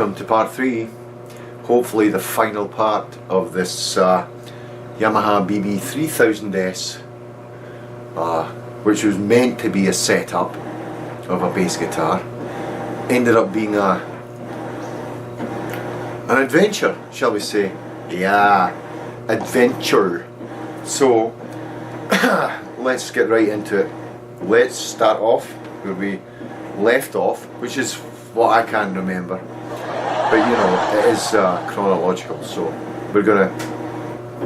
welcome to part 3, hopefully the final part of this Yamaha BB3000S, which was meant to be a setup of a bass guitar. Ended up being an adventure, shall we say. Yeah, adventure. So let's get right into it. Let's start off where we left off, which is what I can't remember, but you know, it is chronological, so we're gonna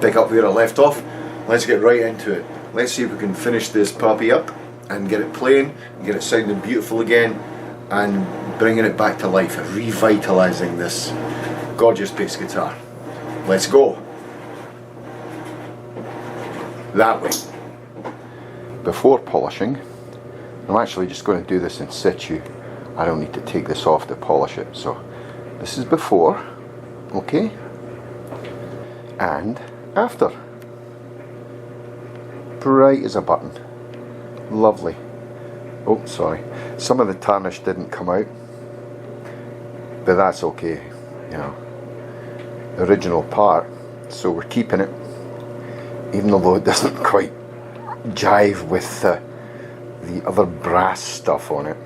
pick up where I left off. Let's get right into it. Let's see if we can finish this puppy up and get it playing and get it sounding beautiful again and bringing it back to life and revitalizing this gorgeous bass guitar. Let's go that way. Before polishing, I'm actually just going to do this in situ. I don't need to take this off to polish it. So this is before, okay, and after. Bright as a button. Lovely. Oh, sorry. Some of the tarnish didn't come out, but that's okay. You know, the original part, so we're keeping it, even although it doesn't quite jive with the other brass stuff on it.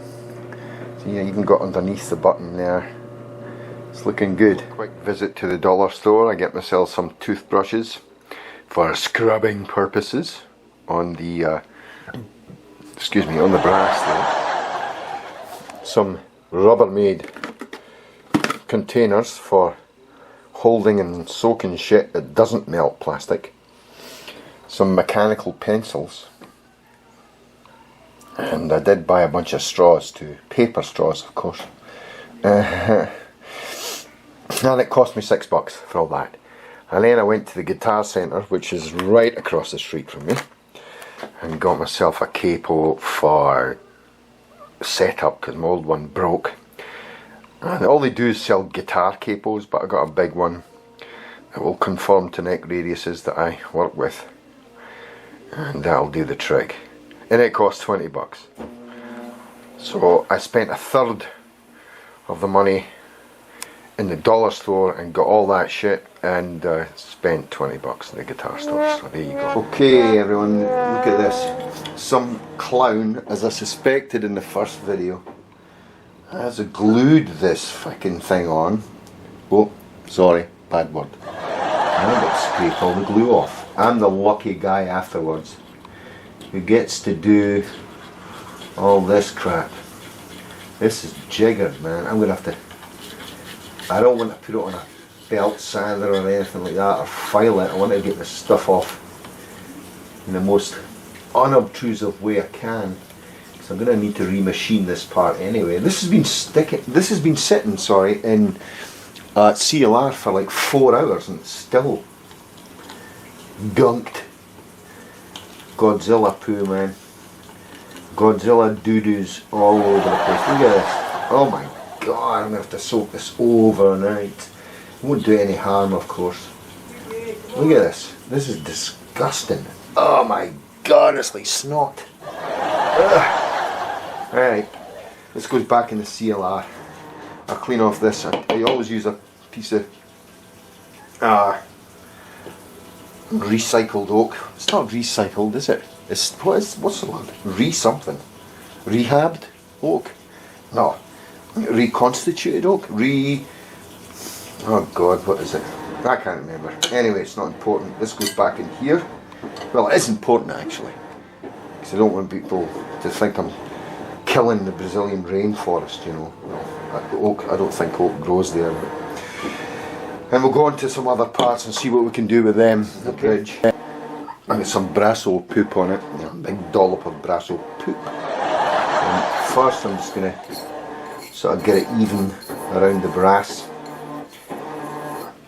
So yeah, even got underneath the button there. It's looking good. Quick visit to the dollar store. I get myself some toothbrushes for scrubbing purposes on the on the brass there. Some Rubbermaid containers for holding and soaking shit that doesn't melt plastic. Some mechanical pencils. And I did buy a bunch of straws too. Paper straws, of course. And it cost me $6 for all that. And then I went to the guitar centre, which is right across the street from me, and got myself a capo for setup because my old one broke. And all they do is sell guitar capos, but I got a big one that will conform to neck radiuses that I work with, and that'll do the trick. And it cost $20. So I spent a third of the money in the dollar store and got all that shit, and spent $20 in the guitar store. So there you go. Okay everyone, look at this. Some clown, as I suspected in the first video, has glued this fucking thing on. Oh, sorry, bad word. And I got to scrape all the glue off. I'm the lucky guy afterwards who gets to do all this crap. This is jiggered, man. I'm gonna have to, I don't want to put it on a belt sander or anything like that, or file it. I want to get this stuff off in the most unobtrusive way I can. So I'm gonna need to remachine this part anyway. This has been sitting, sorry, in CLR for like 4 hours and it's still gunked. Godzilla poo, man. Godzilla doo-doos all over the place. Look at this. Oh my god, I'm going to have to soak this overnight. It won't do any harm, of course. Look at this. This is disgusting. Oh my god, it's like snot. Alright, this goes back in the CLR. I'll clean off this. I always use a piece of recycled oak. It's not recycled, is it? It's what's the word? Something. Rehabbed oak? No. Reconstituted oak? Oh god, what is it? I can't remember. Anyway, it's not important. This goes back in here. Well, it is important actually, because I don't want people to think I'm killing the Brazilian rainforest, you know. Oak, I don't think oak grows there. But. And we'll go on to some other parts and see what we can do with them. The bridge. I got some Brasso poop on it. A big dollop of Brasso poop. And first I'm just going to sort of get it even around the brass.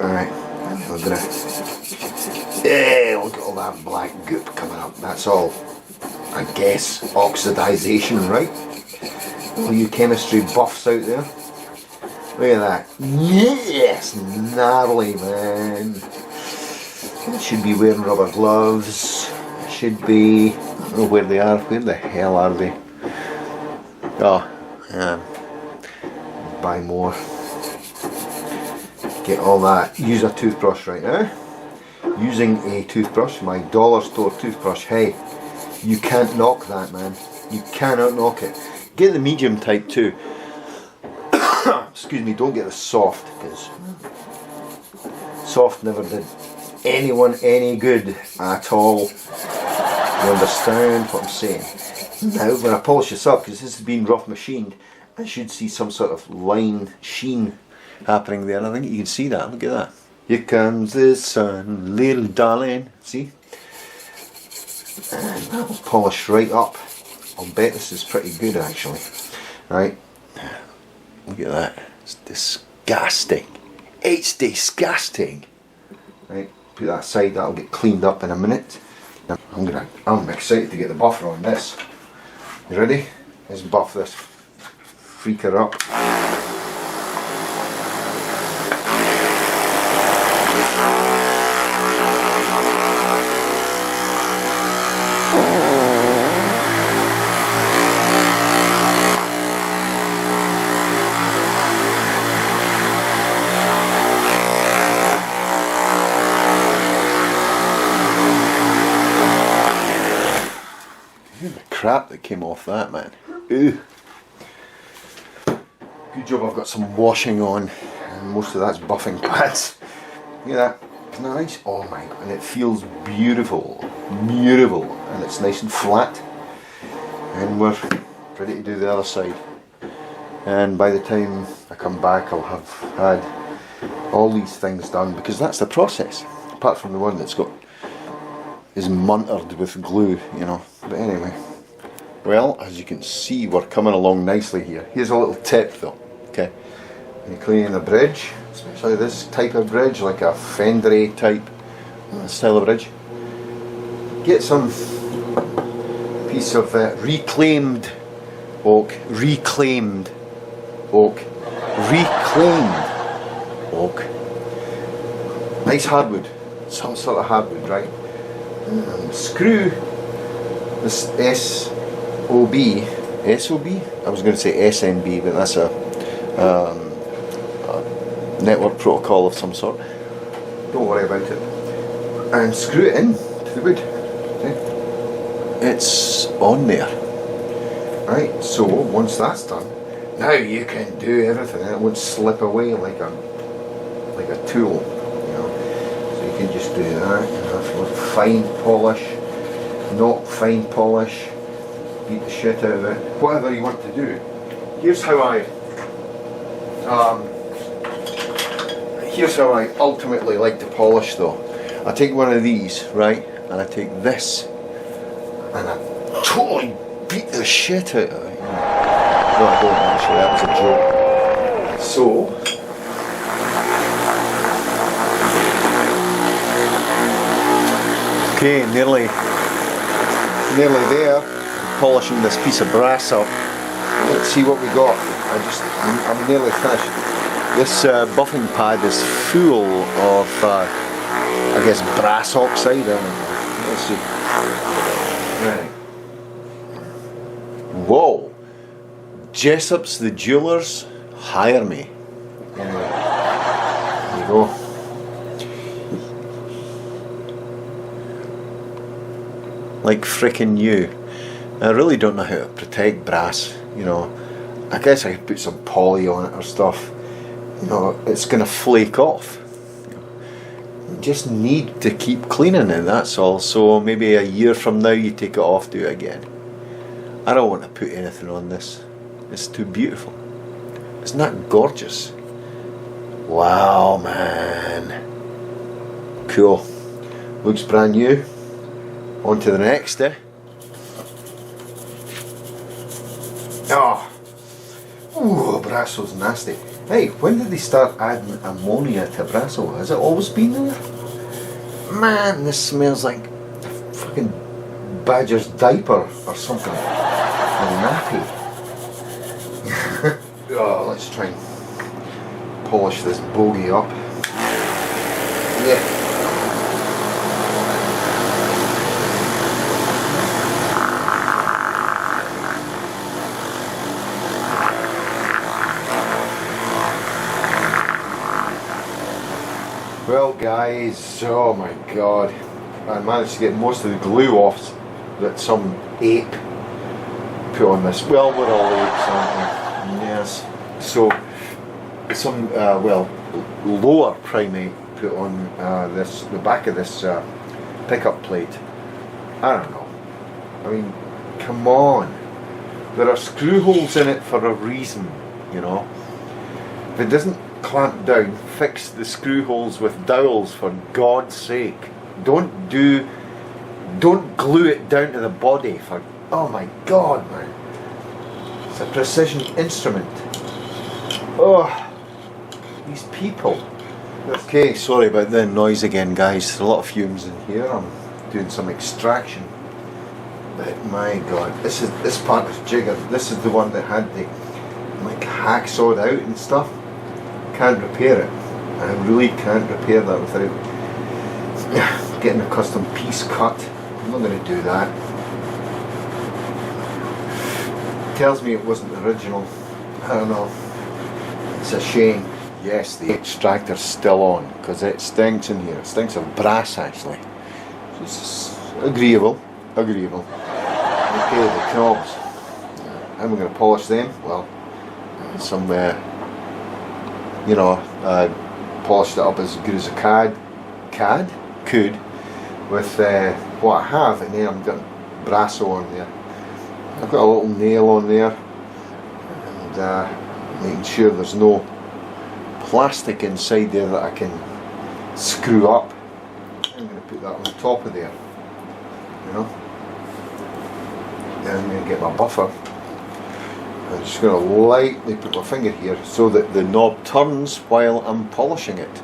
Alright, and we're going to... Yeah, look at all that black goop coming up. That's all, I guess, oxidization, right? All you chemistry buffs out there. Look at that. Yes, gnarly, man. I should be wearing rubber gloves. I should be... I don't know where they are. Where the hell are they? Oh, yeah. Buy more. get all that. Use a toothbrush right now. Using a toothbrush, my dollar store toothbrush. Hey, you can't knock that, man. You cannot knock it. Get the medium type too. Excuse me, don't get the soft, because soft never did anyone any good at all. You understand what I'm saying? Now when I polish this up, because this has been rough machined, I should see some sort of line sheen happening there. I think you can see that. Look at that. Here comes the sun, little darling. See? And that will polish right up. I'll bet this is pretty good actually. Right? Look at that. It's disgusting. It's disgusting. Right? Put that aside. That'll get cleaned up in a minute. I'm excited to get the buffer on this. You ready? Let's buff this freaker up. Crap that came off that, man. Ooh. Good job I've got some washing on, and most of that's buffing pads. Look at that. Isn't that nice? Oh my god, and it feels beautiful. Beautiful. And it's nice and flat. And we're ready to do the other side. And by the time I come back, I'll have had all these things done, because that's the process. Apart from the one that's got is muntered with glue, you know. But anyway. Well, as you can see, we're coming along nicely here. Here's a little tip though, okay? When you're cleaning a bridge, especially this type of bridge, like a fendery type style of bridge, get some piece of reclaimed oak, reclaimed oak, nice hardwood, some sort of hardwood, right? And screw this SOB, I was going to say SMB, but that's a network protocol of some sort. Don't worry about it. And screw it in to the wood. Okay. It's on there. Right, so once that's done, now you can do everything and it won't slip away like a tool. You know. So you can just do that, you know, with fine polish, not fine polish. Beat the shit out of it. Whatever you want to do. Here's how I ultimately like to polish though. I take one of these, right, and I take this and I totally beat the shit out of it. No, I don't actually, that was a joke. So okay, nearly there. Polishing this piece of brass up. Let's see what we got. I'm nearly finished. This buffing pad is full of I guess brass oxide. Let's see. Right. Whoa! Jessop's the Jewelers, hire me. Anyway, there you go. Like frickin' new. I really don't know how to protect brass, you know. I guess I could put some poly on it or stuff. You know, it's going to flake off. You just need to keep cleaning it, that's all. So maybe a year from now you take it off, do it again. I don't want to put anything on this. It's too beautiful. Isn't that gorgeous? Wow, man. Cool. Looks brand new. On to the next, eh? Oh, ooh, Brasso's nasty. Hey, when did they start adding ammonia to Brasso? Has it always been there? Man, this smells like a fucking badger's diaper or something. A nappy. Oh, let's try and polish this bogey up. Yeah. guys, oh my god, I managed to get most of the glue off that some ape put on this. Well, we're all apes, aren't we? Yes. So some well, lower primate put on the back of this pickup plate. I don't know, I mean, come on, there are screw holes in it for a reason, you know. If it doesn't clamp down, fix the screw holes with dowels, for God's sake. Don't glue it down to the body, for, oh my god, man. It's a precision instrument. Oh, these people. Okay, sorry about the noise again, guys. There's a lot of fumes in here. I'm doing some extraction. But my god, this part is jiggered. This is the one that had the like hacksawed out and stuff. Can't repair it. I really can't repair that without getting a custom piece cut. I'm not going to do that. Tells me it wasn't original. I don't know. It's a shame. Yes, the extractor's still on because it stinks in here. It stinks of brass actually. It's agreeable. Agreeable. Okay, the knobs. How am I going to polish them? Well, some you know, polished it up as good as I could with what I have, and then I'm got brasso on there. I've got a little nail on there, and making sure there's no plastic inside there that I can screw up. I'm going to put that on the top of there, you know. Then I'm going to get my buffer. I'm just going to lightly put my finger here so that the knob turns while I'm polishing it.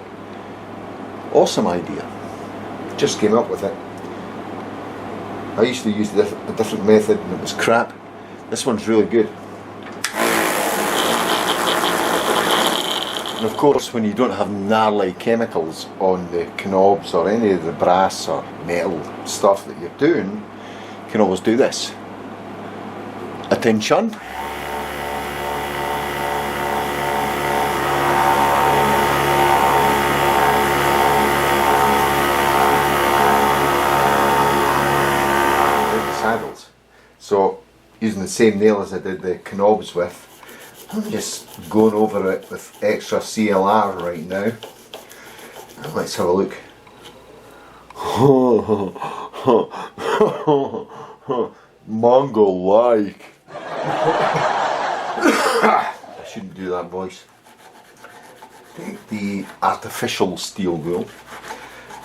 Awesome idea. Just came up with it. I used to use a different method and it was crap. This one's really good. And of course, when you don't have gnarly chemicals on the knobs or any of the brass or metal stuff that you're doing, you can always do this. Attention. Saddles. So using the same nail as I did the knobs with, I'm just going over it with extra CLR right now. And let's have a look. Mongol-like. I shouldn't do that, boys. Take the artificial steel wool,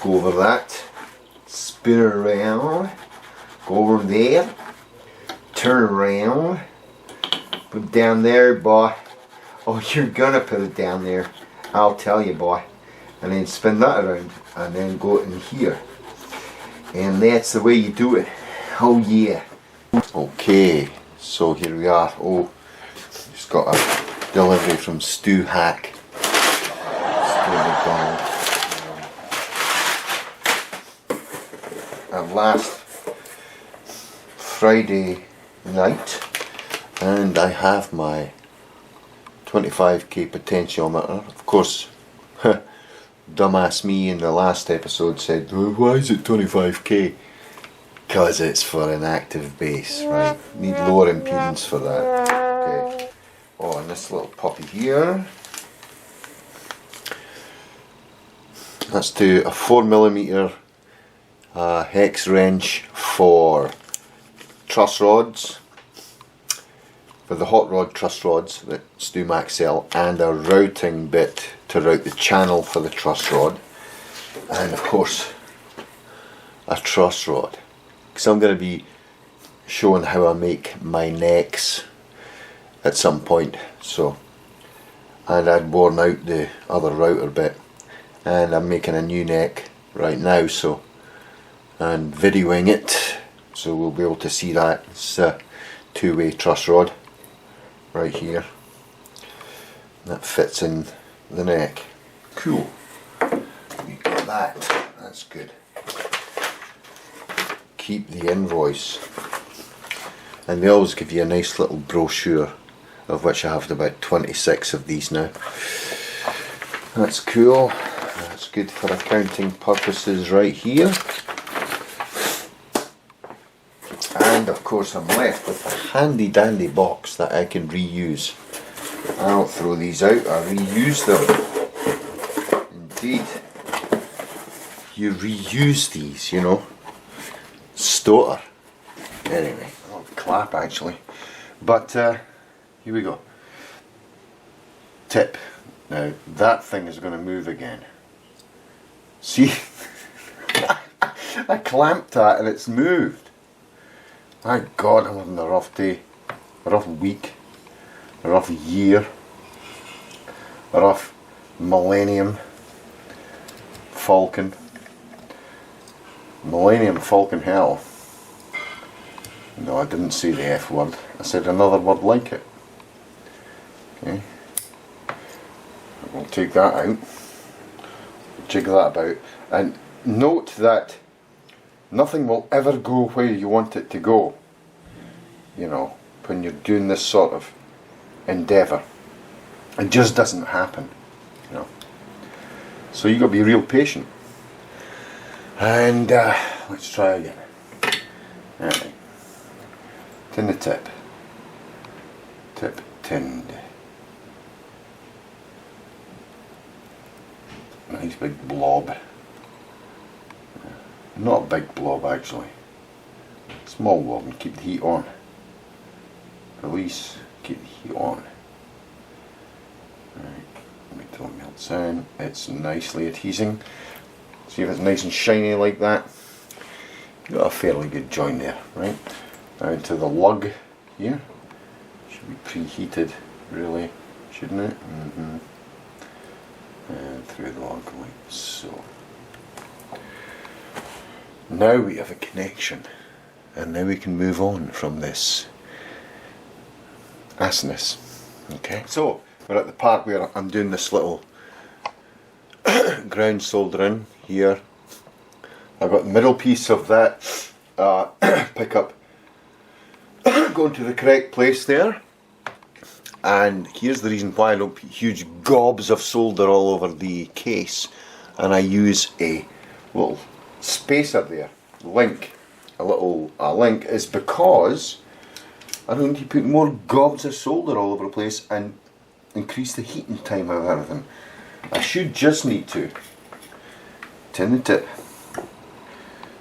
go over that, spin it around, go over there, turn around, put it down there, boy. Oh, you're gonna put it down there, I'll tell you, boy. And then spin that around, and then go in here. And that's the way you do it. Oh yeah. Okay, so here we are. Oh, just got a delivery from Stu Hack. At last Friday night, and I have my 25k potentiometer. Of course, dumbass me in the last episode said, well, why is it 25k? Because it's for an active bass, right? Need lower impedance for that. Okay. Oh, and this little puppy here. That's to a 4mm hex wrench for truss rods, for the hot rod truss rods that Stu Mac sell, and a routing bit to route the channel for the truss rod, and of course a truss rod, because I'm going to be showing how I make my necks at some point. So, and I'd worn out the other router bit, and I'm making a new neck right now, so, and videoing it, so we'll be able to see that. It's a two-way truss rod right here that fits in the neck. Cool. We got that. That's good. Keep the invoice, and they always give you a nice little brochure, of which I have about 26 of these now. That's cool. That's good for accounting purposes right here. And of course I'm left with a handy dandy box that I can reuse. I don't throw these out, I reuse them. Indeed. You reuse these, you know. Stoter. Anyway, I'll clap actually. But here we go. Tip. Now that thing is going to move again. See? I clamped that and it's moved. My God, I'm having a rough day, a rough week, a rough year, a rough Millennium Falcon. Millennium Falcon hell. No, I didn't say the F word. I said another word like it. Okay. We'll take that out. Jig that about. And note that nothing will ever go where you want it to go. You know, when you're doing this sort of endeavour. It just doesn't happen. You know. So you got to be real patient. And let's try again. Alright. Tin the tip. Tip tinned. Nice big blob. Not a big blob actually. Small blob, and keep the heat on. Release, keep the heat on. Right. Wait till it melts in. It's nicely adhesing. See if it's nice and shiny like that. Got a fairly good joint there, right? Now into the lug here. Should be preheated, really, shouldn't it? And through the lug like so. Now we have a connection, and now we can move on from this assness. Okay, so we're at the part where I'm doing this little ground soldering here. I've got the middle piece of that pickup going to the correct place there, and here's the reason why I don't put huge gobs of solder all over the case, and I use a little spacer there, link, a link, is because I don't need to put more gobs of solder all over the place and increase the heating time of everything. I should just need to tin the tip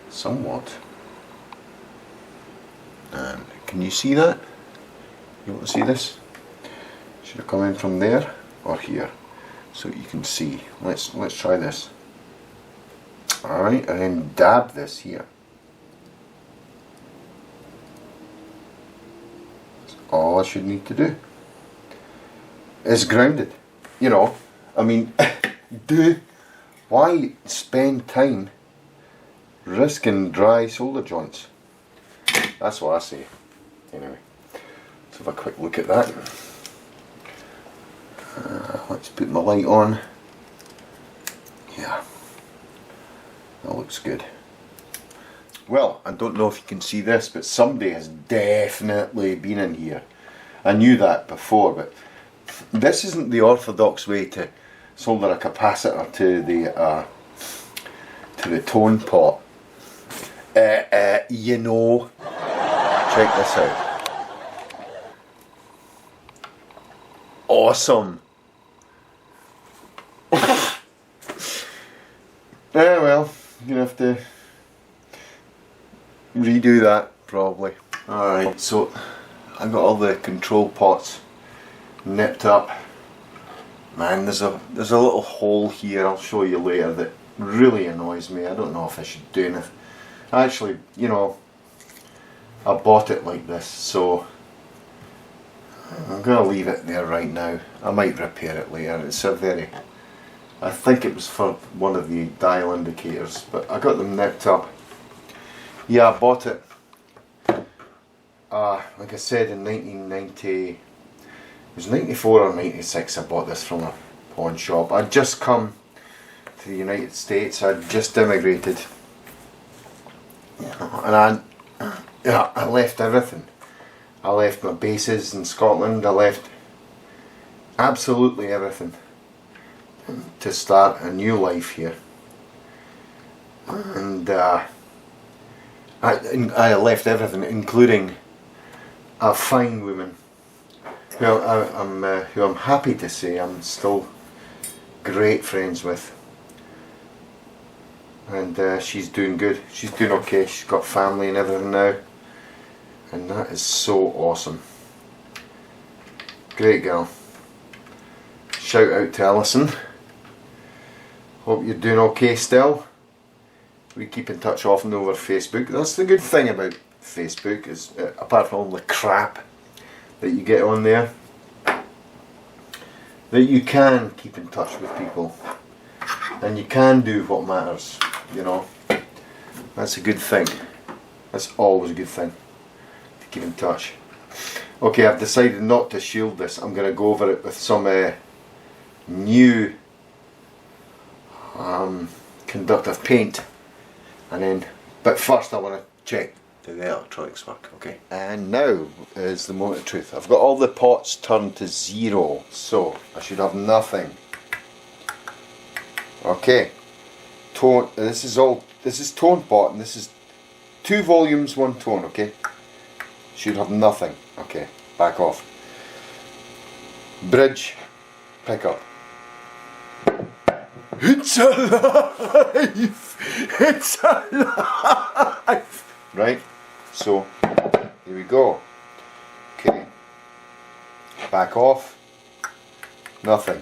somewhat. And can you see that? You want to see this? Should have come in from there or here, so you can see. Let's try this. Alright, and then dab this here. That's all I should need to do. It's grounded. You know, I mean, why spend time risking dry solder joints? That's what I say. Anyway, let's have a quick look at that. Let's put my light on. Yeah, that looks good. Well, I don't know if you can see this, but somebody has definitely been in here. I knew that before, but this isn't the orthodox way to solder a capacitor to the tone pot. You know, check this out. Awesome. Yeah, well, you're gonna have to redo that probably. Alright, so I got all the control pots nipped up. Man, there's a little hole here, I'll show you later, that really annoys me. I don't know if I should do anything. Actually, you know, I bought it like this, so I'm going to leave it there right now. I might repair it later. It's a very, I think it was for one of the dial indicators, but I got them nipped up. Yeah, I bought it, like I said, in 1990, it was 94 or 96 I bought this from a pawn shop. I'd just come to the United States, I'd just immigrated, and I left everything. I left my bases in Scotland, I left absolutely everything to start a new life here. And I left everything, including a fine woman who I'm happy to say I'm still great friends with. And she's doing good. She's doing okay. She's got family and everything now. And that is so awesome. Great girl. Shout out to Alison. Hope you're doing okay still. We keep in touch often over Facebook. That's the good thing about Facebook, is apart from all the crap that you get on there, that you can keep in touch with people. And you can do what matters, you know. That's a good thing. That's always a good thing, to keep in touch. Okay, I've decided not to shield this. I'm going to go over it with some new conductive paint. And then, but first I want to check do the electronics work, okay? And now is the moment of truth. I've got all the pots turned to 0, so I should have nothing. Okay, tone. This is tone pot, and this is 2 volumes, 1 tone. Okay, should have nothing. Okay, back off. Bridge, pickup. It's alive! It's alive! Right, so here we go. Okay, back off. Nothing.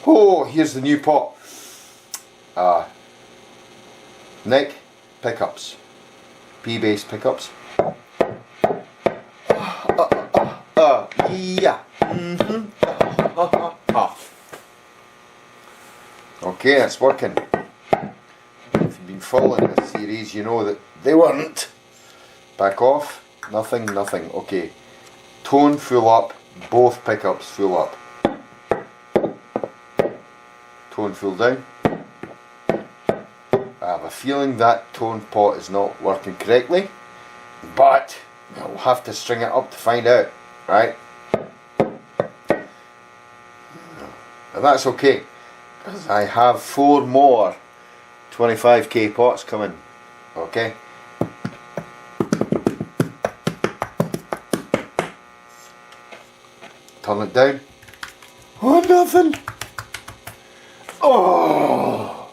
Oh, here's the new pot. Neck pickups, P-bass pickups. Yeah. Okay, it's working. If you've been following this series, you know that they weren't. Back off. Nothing, nothing. Okay. Tone full up. Both pickups full up. Tone full down. I have a feeling that tone pot is not working correctly, but I'll have to string it up to find out, right? And that's okay, because I have 4 more 25k pots coming, okay? Turn it down. Oh, nothing. Oh,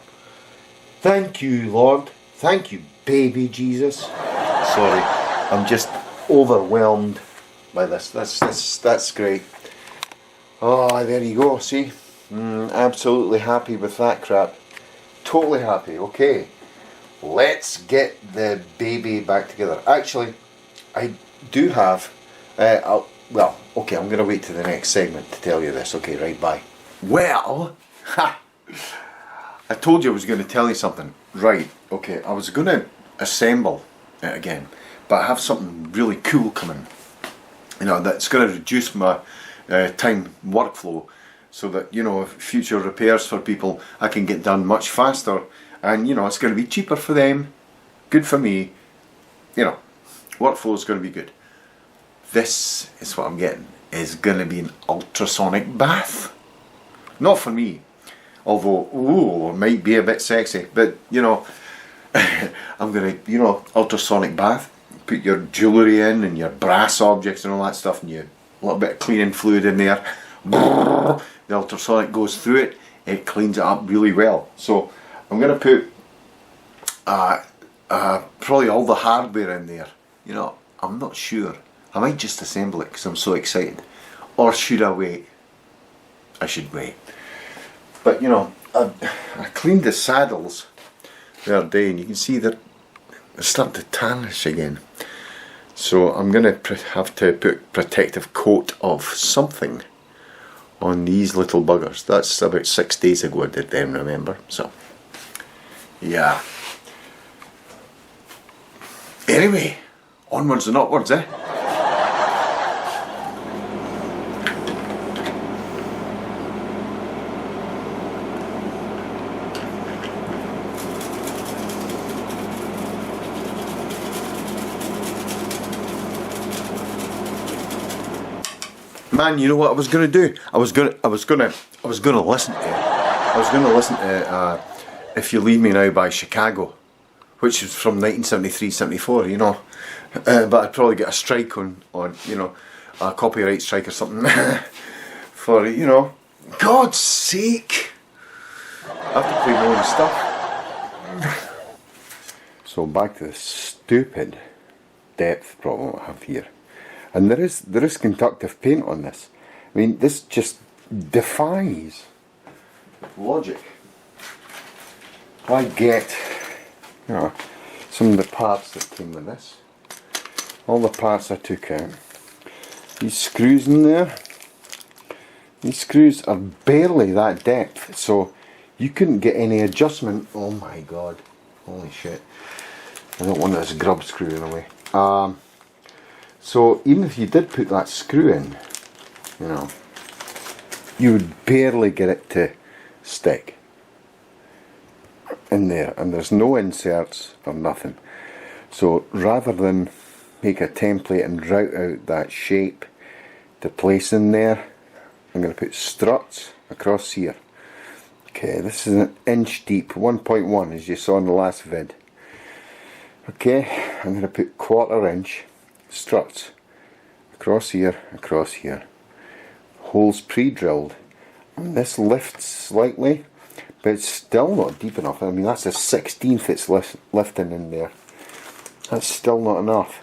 thank you, Lord. Thank you, baby Jesus. Sorry, I'm just overwhelmed by this. That's great. Oh, there you go. See, absolutely happy with that crap. Totally happy. Okay, let's get the baby back together. Actually, I do have. Well, okay, I'm going to wait to the next segment to tell you this. Okay, right, bye. Well, I told you I was going to tell you something. Right, okay, I was going to assemble it again, but I have something really cool coming. You know, that's going to reduce my time workflow, so that, you know, future repairs for people I can get done much faster, and, you know, it's going to be cheaper for them, good for me, you know, workflow is going to be good. This is what I'm getting, is going to be an ultrasonic bath. Not for me, although, ooh, it might be a bit sexy, but, you know, I'm going to, you know, ultrasonic bath, put your jewellery in and your brass objects and all that stuff, and you a little bit of cleaning fluid in there. The ultrasonic goes through it, it cleans it up really well. So I'm going to put probably all the hardware in there. You know, I'm not sure. I might just assemble it because I'm so excited. Or should I wait? I should wait. But, you know, I cleaned the saddles the other day, and you can see that they're starting to tarnish again. So I'm going to have to put protective coat of something on these little buggers. That's about 6 days ago I did them, remember? So, yeah. Anyway, onwards and upwards, eh? Man, you know what I was gonna do? I was gonna I was going to listen to If You Leave Me Now by Chicago, which is from 1973-74, you know. But I'd probably get a strike on you know, a copyright strike or something for, you know, God's sake. I have to play my own stuff. So back to the stupid depth problem I have here. And there is conductive paint on this. I mean, this just defies logic. I get, you know, some of the parts that came with this. All the parts I took out. These screws in there. These screws are barely that depth, so you couldn't get any adjustment. Oh my god. Holy shit. I don't want this grub screw in the way. So even if you did put that screw in, you know, you would barely get it to stick in there, and there's no inserts or nothing. So rather than make a template and route out that shape to place in there, I'm going to put struts across here. Okay, this is an inch deep, 1.1 as you saw in the last vid. Okay, I'm going to put 1/4 inch struts across here, holes pre-drilled, and this lifts slightly, but it's still not deep enough. I mean, that's a 1/16 it's lifting in there. That's still not enough.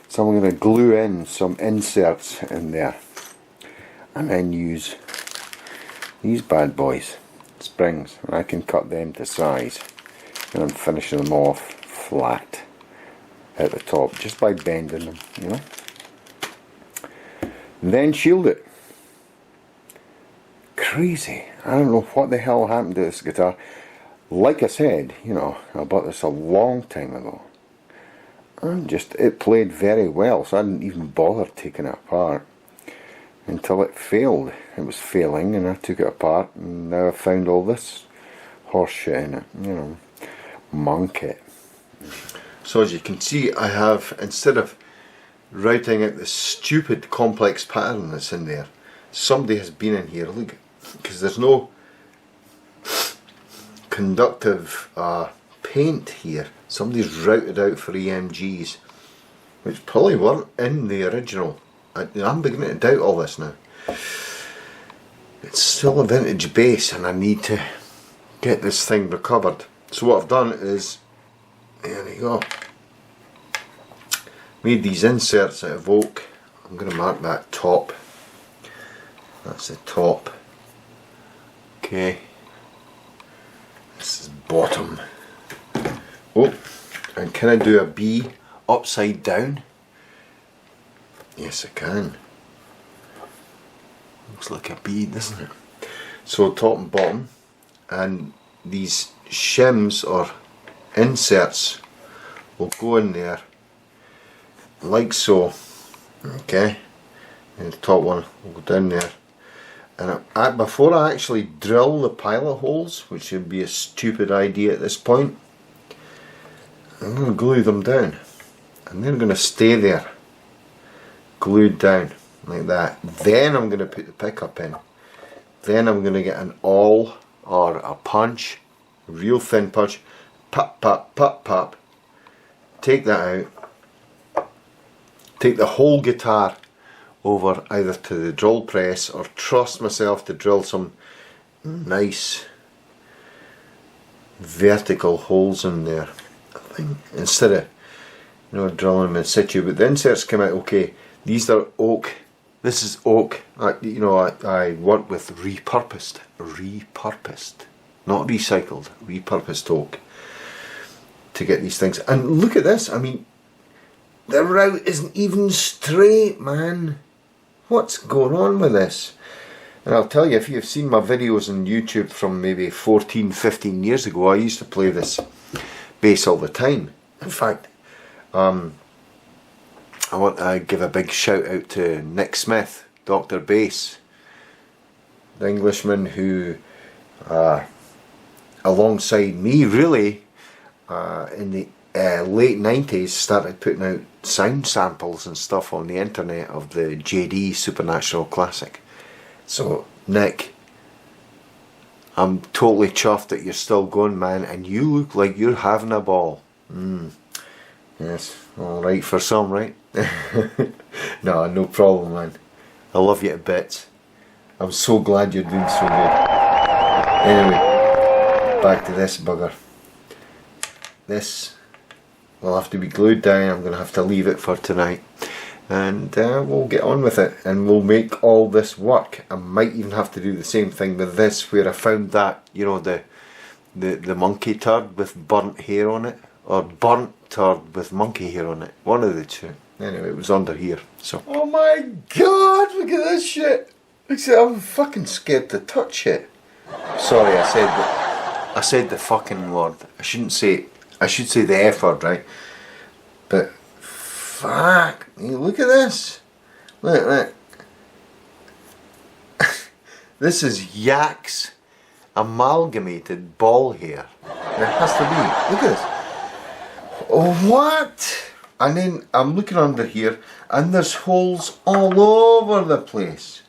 So I'm going to glue in some inserts in there, and then use these bad boys, springs, and I can cut them to size, and I'm finishing them off flat at the top just by bending them, you know. Then shield it. Crazy. I don't know what the hell happened to this guitar. Like I said, you know, I bought this a long time ago, and just it played very well, so I didn't even bother taking it apart until it failed. It was failing, and I took it apart, and now I found all this horse shit in it, you know, monk it. So as you can see, I have, instead of routing out the stupid complex pattern that's in there, somebody has been in here, look, because there's no conductive paint here. Somebody's routed out for EMGs, which probably weren't in the original. I'm beginning to doubt all this now. It's still a vintage bass, and I need to get this thing recovered. So what I've done is, there you go, made these inserts out of oak. I'm going to mark that top. That's the top. Okay. This is bottom. Oh, and can I do a B upside down? Yes, I can. Looks like a B, doesn't it? So top and bottom, and these shims or inserts will go in there like so. Okay, and the top one will go down there, and before I actually drill the pilot holes, which would be a stupid idea at this point, I'm going to glue them down, and they're going to stay there glued down like that. Then I'm going to put the pickup in. Then I'm going to get an awl or a punch, a real thin punch, pop pop pop pop, take that out, take the whole guitar over either to the drill press, or trust myself to drill some nice vertical holes in there, I think, instead of, you know, drilling them in situ. But the inserts come out okay. These are oak. This is oak. You know, I work with repurposed, not recycled, repurposed oak to get these things. And look at this. I mean, the route isn't even straight, man. What's going on with this? And I'll tell you, if you've seen my videos on YouTube from maybe 14, 15 years ago, I used to play this bass all the time. In fact, I want to give a big shout out to Nick Smith, Dr. Bass, the Englishman who, alongside me really, in the late 90s started putting out sound samples and stuff on the internet of the JD Supernatural Classic. So Nick, I'm totally chuffed that you're still going, man, and you look like you're having a ball. Yes, alright for some, right? No, no problem, man. I love you to bits. I'm so glad you're doing so good. Anyway, back to this bugger. This will have to be glued down. I'm going to have to leave it for tonight. And we'll get on with it, and we'll make all this work. I might even have to do the same thing with this, where I found that, you know, the monkey turd with burnt hair on it, or burnt turd with monkey hair on it. One of the two. Anyway, it was under here. So. Oh my god! Look at this shit. I'm fucking scared to touch it. Sorry, I said the fucking word. I shouldn't say it. I should say the F word, right? But fuck, look at this. Look. This is Yak's amalgamated ball hair. It has to be. Look at this. Oh, what? And then I'm looking under here, and there's holes all over the place.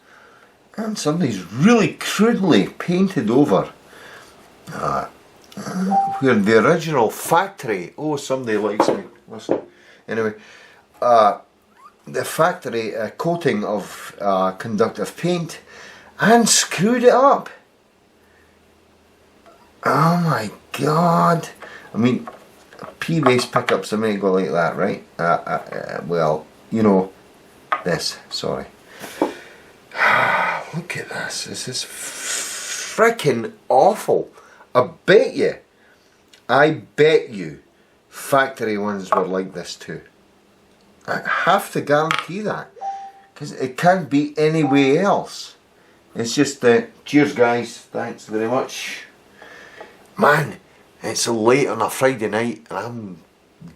And somebody's really crudely painted over where the original factory. Oh, somebody likes me. Listen. Anyway, the factory coating of conductive paint, and screwed it up. Oh my god. I mean, P-base pickups, I may go like that, right? Well, you know, this, sorry. Look at this. This is freaking awful. I bet you factory ones were like this too. I have to guarantee that, because it can't be any way else. It's just cheers guys, thanks very much. Man, it's late on a Friday night and I'm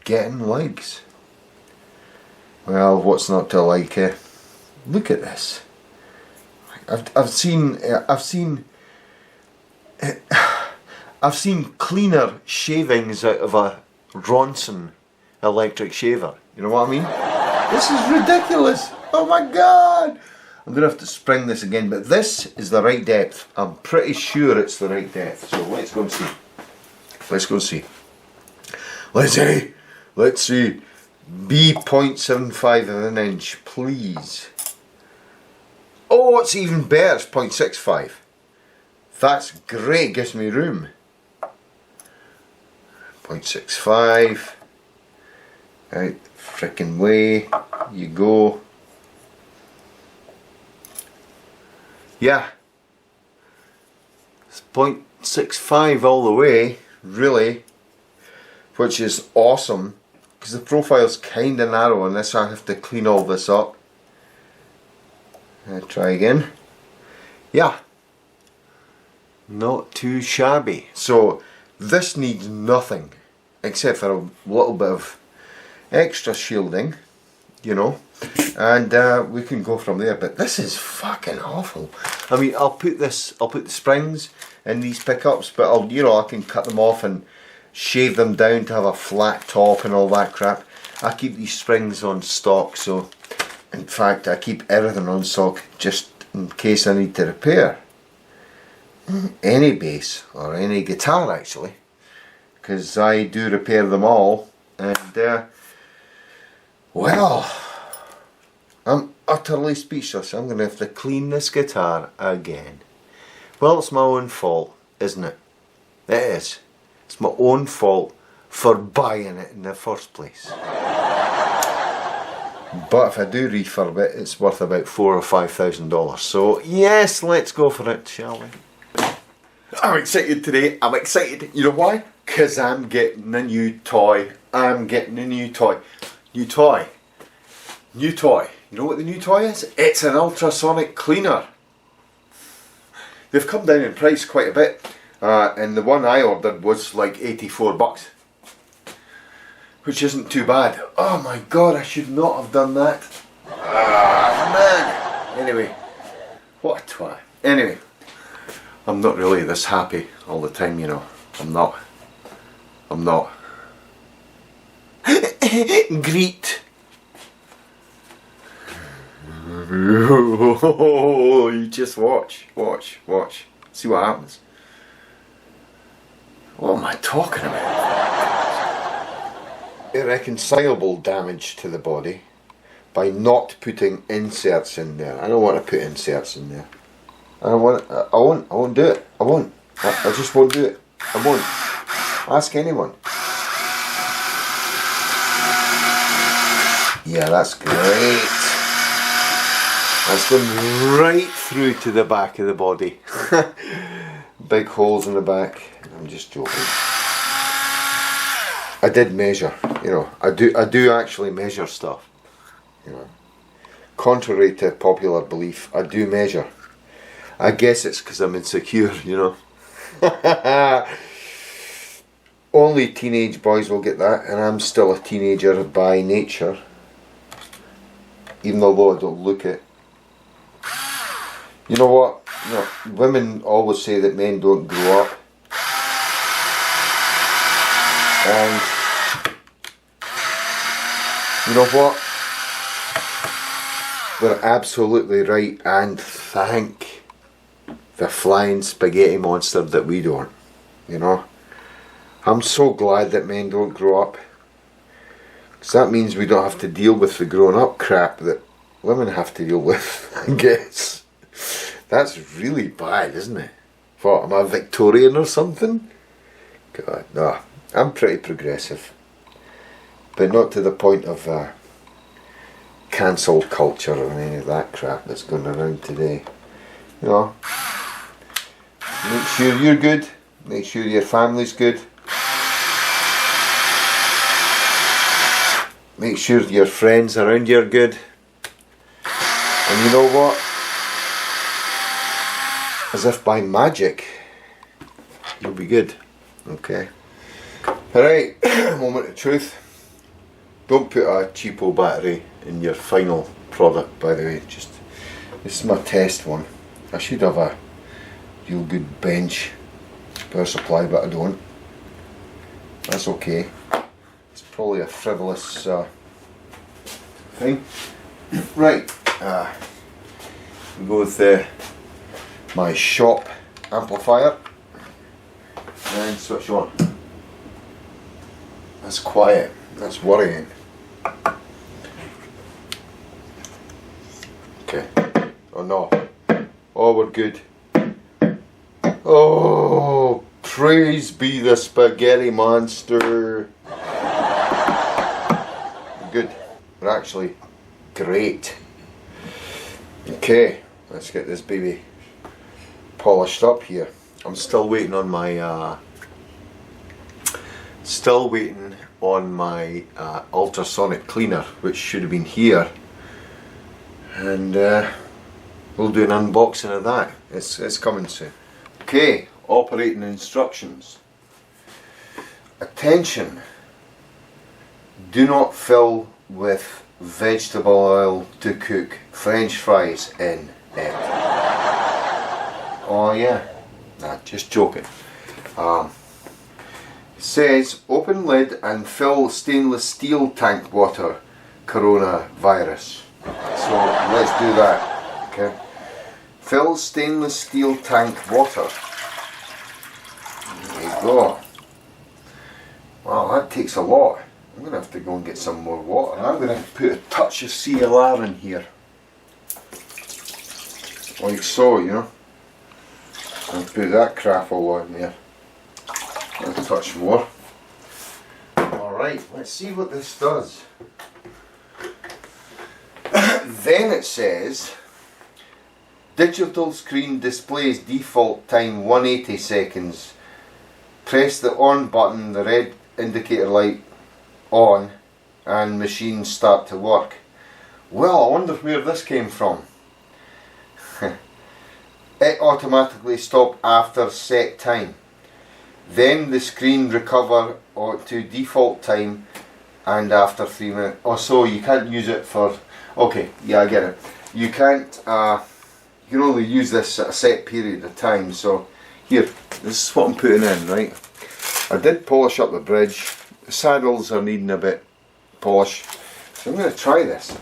getting legs. Well, what's not to like, eh? Look at this. I've seen cleaner shavings out of a Ronson electric shaver. You know what I mean? This is ridiculous. Oh my god! I'm going to have to spring this again, but this is the right depth. I'm pretty sure it's the right depth. So let's go and see. Let's go and see. Let's see. Be 0.75 of an inch, please. Oh, it's even better. It's 0.65. That's great. Gives me room. 0.65. Out frickin' way. You go. Yeah. It's 0.65 all the way, really. Which is awesome. Because the profile's kinda narrow on this, so I have to clean all this up. Try again. Yeah. Not too shabby. So this needs nothing except for a little bit of extra shielding, you know, and we can go from there. But this is fucking awful. I mean, I'll put the springs in these pickups, but I can cut them off and shave them down to have a flat top and all that crap. I keep these springs on stock, so in fact I keep everything on stock just in case I need to repair any bass or any guitar, actually, because I do repair them all. And well, I'm utterly speechless. I'm going to have to clean this guitar again. Well, it's my own fault, isn't it? It is. It's my own fault for buying it in the first place. But if I do refurb it, it's worth about $4,000 or $5,000. So yes, let's go for it, shall we? I'm excited today. I'm excited. You know why? Because I'm getting a new toy. I'm getting a new toy. New toy. New toy. You know what the new toy is? It's an ultrasonic cleaner. They've come down in price quite a bit. And the one I ordered was like $84. Which isn't too bad. Oh my god, I should not have done that. Ah, man. Anyway. What a twat. Anyway. I'm not really this happy all the time, you know. I'm not. Greet. You just watch. See what happens. What am I talking about? Irreconcilable damage to the body by not putting inserts in there. I don't want to put inserts in there. I won't do it. I won't. I just won't do it. I won't. Ask anyone. Yeah, that's great. That's going right through to the back of the body. Big holes in the back. I'm just joking. I did measure, you know. I do actually measure stuff. You know. Contrary to popular belief, I do measure. I guess it's because I'm insecure, you know. Only teenage boys will get that, and I'm still a teenager by nature. Even although I don't look it. You know what? You know, women always say that men don't grow up. And you know what? They're absolutely right, and thank the flying spaghetti monster that we don't. You know? I'm so glad that men don't grow up. Because that means we don't have to deal with the grown up crap that women have to deal with, I guess. That's really bad, isn't it? What, am I Victorian or something? God, no. I'm pretty progressive. But not to the point of cancel culture or any of that crap that's going around today. You know, make sure you're good. Make sure your family's good. Make sure your friends around you are good. And you know what? As if by magic, you'll be good. Okay. Alright, moment of truth. Don't put a cheapo battery in your final product, by the way. Just, this is my test one. I should have a real good bench power supply, but I don't. That's okay. It's probably a frivolous thing. Right, we go with my shop amplifier and switch on. That's quiet, that's worrying. Okay, oh no, oh we're good. Oh, praise be the spaghetti monster. Good, we're actually great. Okay, let's get this baby polished up here. I'm still waiting on my ultrasonic cleaner, which should have been here, and we'll do an unboxing of that. It's coming soon. Okay, operating instructions. Attention, do not fill with vegetable oil to cook French fries in it. Oh yeah, nah, just joking. It says open lid and fill stainless steel tank water, coronavirus. So let's do that. Okay, fill stainless steel tank water. There you go. Wow, that takes a lot. I'm going to have to go and get some more water. I'm going to put a touch of CLR in here. Like so, you know. And put that crap all on there. A touch more. Alright, let's see what this does. Then it says, digital screen displays default time 180 seconds. Press the on button, the red indicator light on, and machines start to work. Well, I wonder where this came from. It automatically stopped after set time. Then the screen recover to default time and after 3 minutes. Oh, so you can't use it for... Okay, yeah, I get it. You can't... you can only use this at a set period of time. So here, this is what I'm putting in, right? I did polish up the bridge. The saddles are needing a bit polish. So I'm going to try this.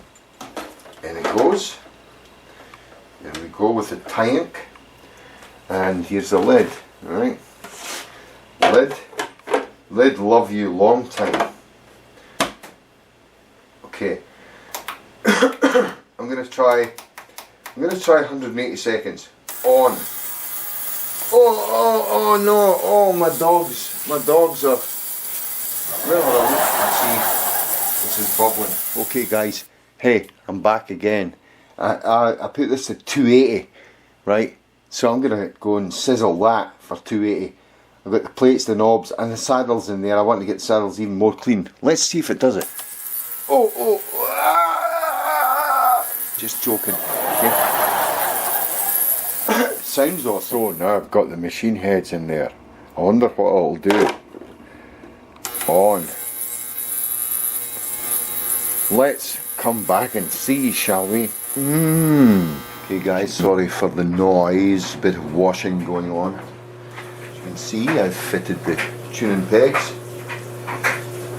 And it goes. There we go with the tank. And here's the lid, alright? Lid. They'd love you long time. Okay. I'm gonna try 180 seconds. On. Oh no, oh my dogs are, where are they? Let's see, this is bubbling. Okay guys, hey, I'm back again. I put this to 280, right? So I'm gonna go and sizzle that for 280. I've got the plates, the knobs and the saddles in there. I want to get the saddles even more clean. Let's see if it does it. Just joking, okay? Sounds awesome. So now I've got the machine heads in there. I wonder what it'll do. On. Let's come back and see, shall we? Okay guys, sorry for the noise, bit of washing going on. As you can see, I've fitted the tuning pegs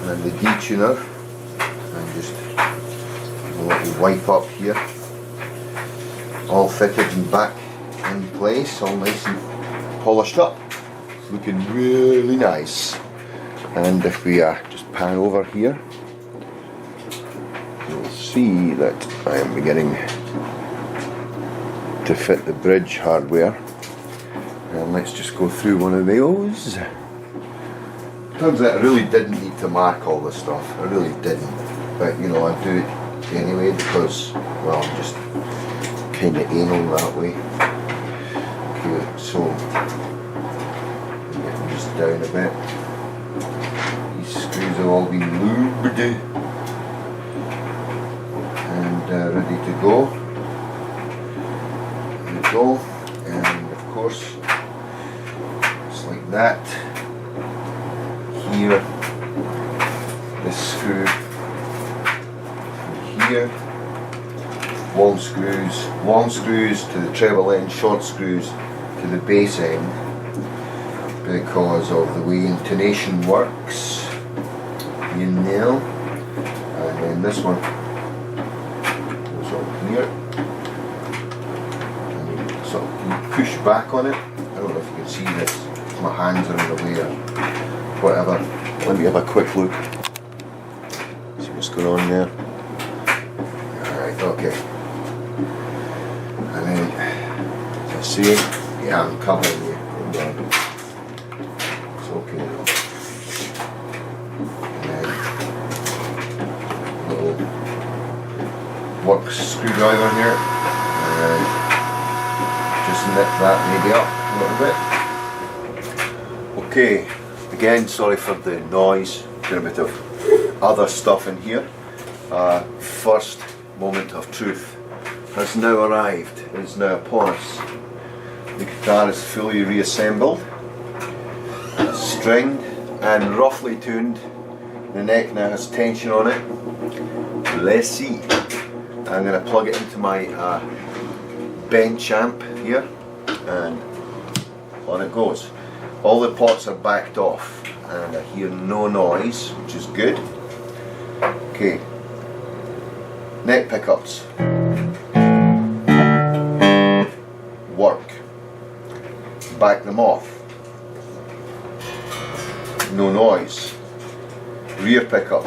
and the detuner, and just a little wipe up here. All fitted and back in place, all nice and polished up, looking really nice. And if we just pan over here, you'll see that I am beginning to fit the bridge hardware. And let's just go through one of those. Turns out I really didn't need to mark all this stuff, I really didn't, but you know, I do it anyway because, well, I'm just kind of anal that way. Okay, so getting just down a bit. These screws have all been lubed and ready to go. There we go, and of course, just like that. Here, this screw, and here. Long screws to the treble end, short screws to the bass end, because of the way intonation works. In there, and then this one goes on here, and you sort of push back on it. I don't know if you can see this, my hands are in the way or whatever. Let me have a quick look, see what's going on there. Alright, okay. And then, as I see, yeah, I'm covering you. It's okay though. And then, little work screwdriver here, and just nip that maybe up a little bit. Okay, again, sorry for the noise, got a bit of other stuff in here. First moment of truth has now arrived, is now upon us. The guitar is fully reassembled, stringed and roughly tuned. The neck now has tension on it. Let's see. I'm going to plug it into my bench amp here, and on it goes. All the pots are backed off and I hear no noise, which is good. Okay, neck pickups. Work. Back them off. No noise. Rear pickup.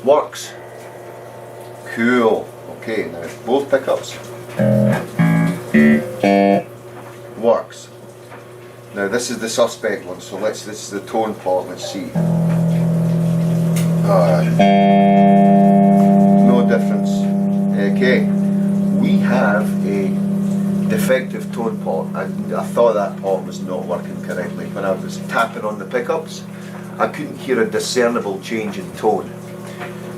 Works. Cool. Okay, now both pickups. Works. Now this is the suspect one, so this is the tone part, let's see. No difference. Okay, we have a defective tone pot. I thought that pot was not working correctly. When I was tapping on the pickups, I couldn't hear a discernible change in tone.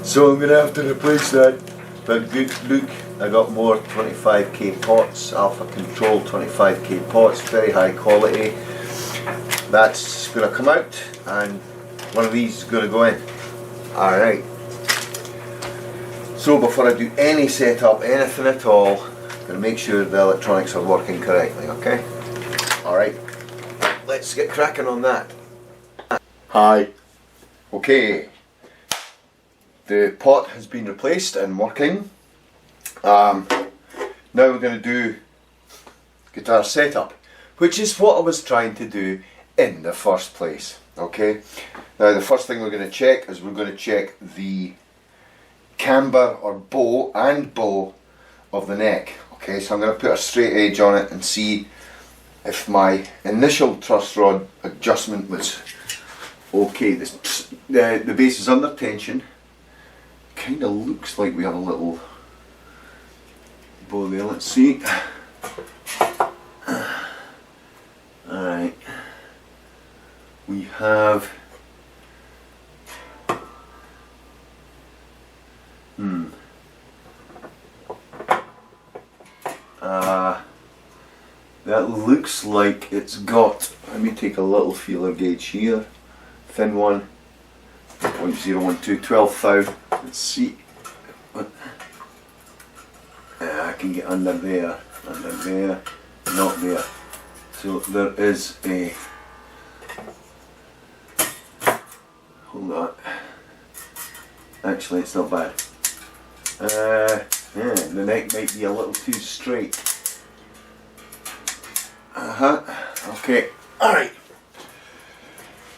So I'm going to have to replace that. But good look, I got more 25k pots, Alpha Control 25k pots, very high quality. That's going to come out and one of these is going to go in. Alright, so before I do any setup, anything at all, I'm going to make sure the electronics are working correctly, okay? Alright, let's get cracking on that. Hi. Okay, the pot has been replaced and working. Now we're going to do guitar setup, which is what I was trying to do in the first place. Okay, now the first thing we're going to check is we're going to check the camber or bow of the neck. Okay, so I'm going to put a straight edge on it and see if my initial truss rod adjustment was okay. The base is under tension. Kind of looks like we have a little bow there. Let's see. Alright, we have that looks like it's got, let me take a little feeler gauge here, thin one, 0.012, 12 thou. Let's see. I can get under there, not there. So there is a, hold on, actually it's not bad. Yeah, the neck might be a little too straight. Okay, alright.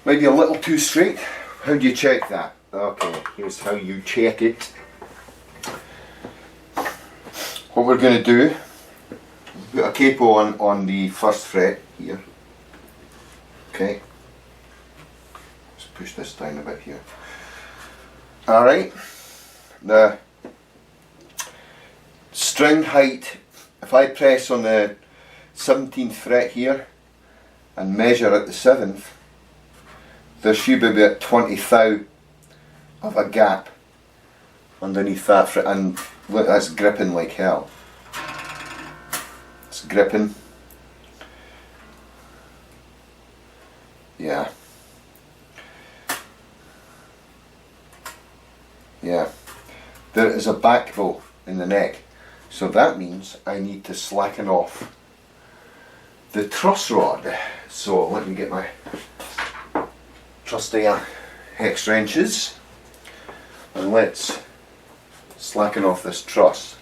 Might be a little too straight. How do you check that? Okay, here's how you check it. What we're going to do, put a capo on the first fret here. Okay. Let's push this down a bit here. Alright. The string height, if I press on the 17th fret here and measure at the 7th, there should be about 20 thou of a gap underneath that fret, and look, that's gripping like hell. It's gripping. Yeah. Yeah. There is a back bow in the neck, so that means I need to slacken off the truss rod. So let me get my trusty hex wrenches and let's slacken off this truss.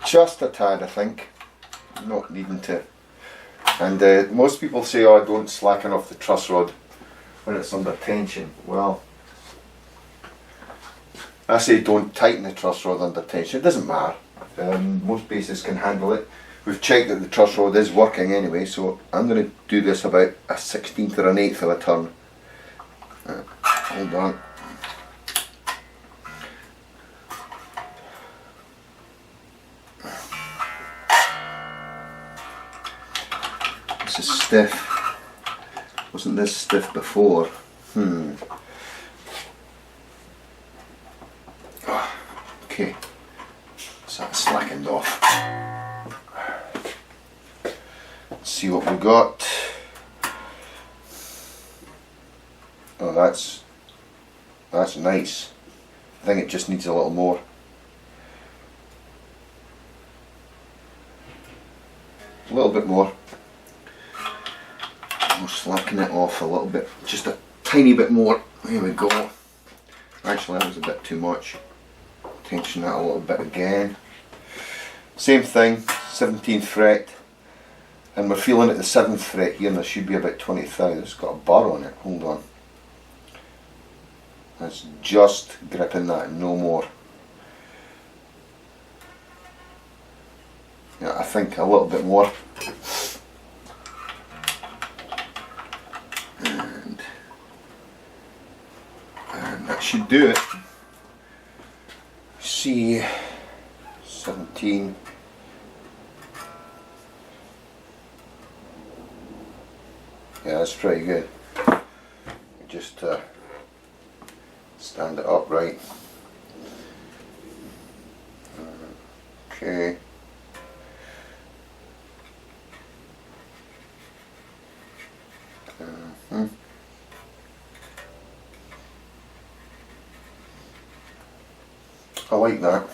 Just a tad, I think. Not needing to. And most people say, oh, don't slacken off the truss rod when it's under tension. Well, I say don't tighten the truss rod under tension. It doesn't matter. Most bases can handle it. We've checked that the truss rod is working anyway, so I'm going to do this about a 16th or an 8th of a turn. Hold on. This is stiff. Wasn't this stiff before? Okay, so that's slackened off. Let's see what we got. Oh, that's nice. I think it just needs a little more. A little bit more. We'll slacken it off a little bit, just a tiny bit more. There we go. Actually, that was a bit too much. Tension that a little bit again. Same thing, 17th fret. And we're feeling at the 7th fret here, and there should be about 20 thou. It's got a bar on it. Hold on. That's just gripping that, no more. Yeah, I think a little bit more. And that should do it. C 17. Yeah, that's pretty good. Just stand it upright. Okay. I like that.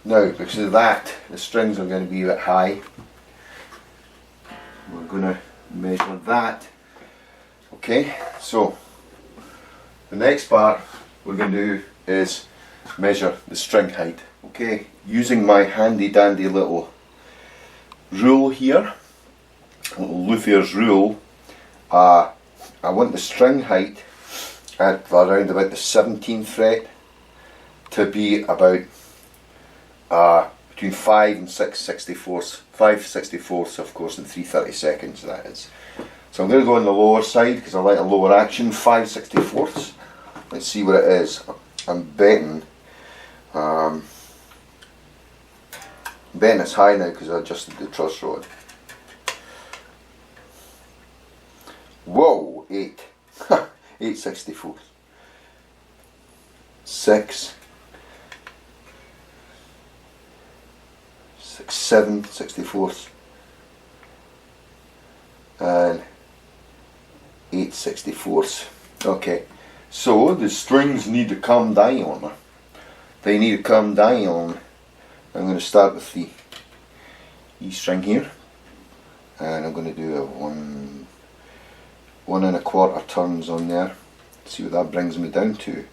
Now, because of that, the strings are going to be a bit high. We're going to measure that. Okay, so the next part we're going to do is measure the string height. Okay, using my handy dandy little rule here, little luthier's rule, I want the string height at around about the 17th fret to be about between 5 and 6/64ths, 5/64ths of course in 3/32, that is. So I'm going to go on the lower side because I like a lower action, 5/64ths. Let's see what it is. I'm betting it's high now because I adjusted the truss rod. Whoa, 8. 8/64. 6. 7/64, and 8/64. Okay, so the strings need to come down. They need to come down. I'm going to start with the E string here, and I'm going to do a 1 1¼ turns on there. See what that brings me down to.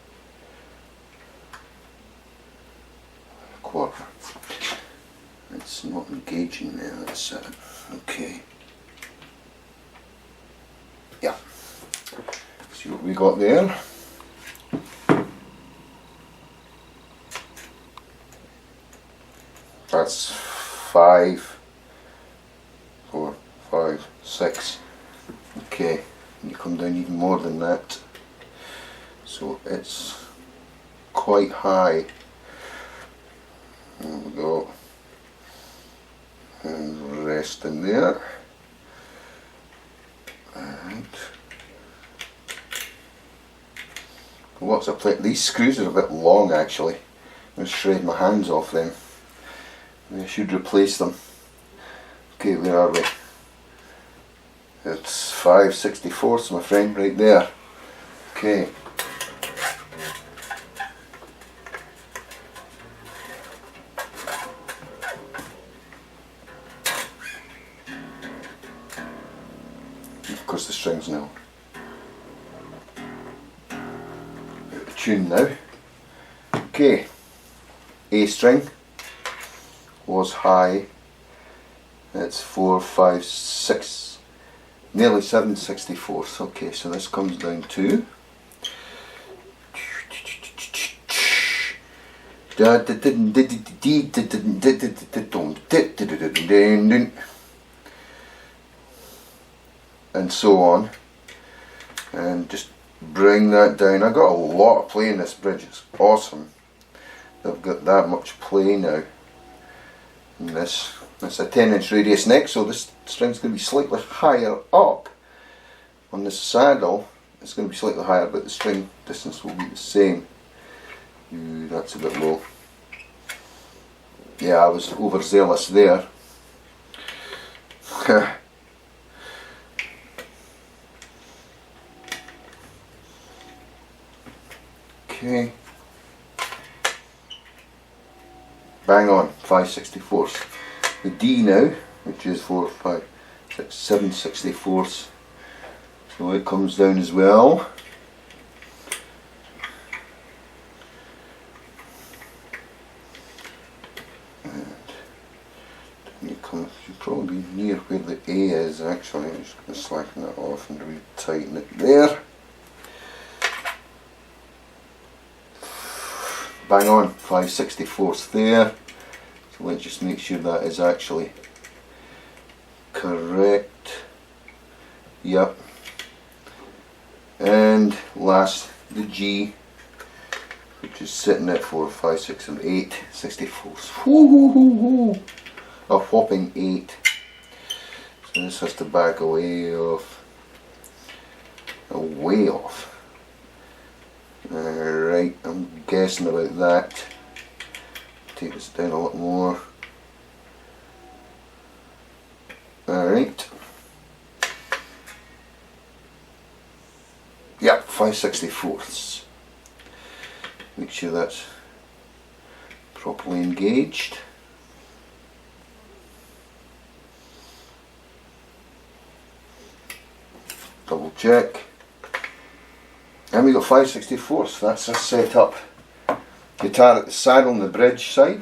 1/4. It's not engaging there, that's it. Okay. Yeah. See what we got there. That's 5, 4, 5, 6. Okay. And you come down even more than that. So it's quite high. There we go. And rest in there. And lots of plate. These screws are a bit long actually. I'm going to shred my hands off them. I should replace them. Okay, where are we? It's 5/64, my friend, right there. Okay. Of course the strings now. Out of tune now. Okay. A string was high. It's 4, 5, 6, nearly 7/64. Okay, so this comes down to and so on, and just bring that down. I got a lot of play in this bridge. It's awesome. I've got that much play now. And this it's a 10-inch radius neck, so this string's going to be slightly higher up on the saddle. It's going to be slightly higher, but the string distance will be the same. Ooh, that's a bit low. Yeah, I was overzealous there. Okay. Bang on, 5/64. The D now, which is 4, 5, 6, 7/64. So it comes down as well. And you should probably be near where the A is actually. I'm just going to slacken that off and re-tighten it there. Bang on, 5/64 there. So let's just make sure that is actually correct. Yep. And last, the G, which is sitting at 4, 5, 6, and 8/64. A whopping 8. So this has to back away off. Way off. Alright, I'm guessing about that. Take this down a lot more. Alright. Yep, 5/64. Make sure that's properly engaged. Double check. And we got 5/64, that's us set up. Guitar at the saddle and the bridge side.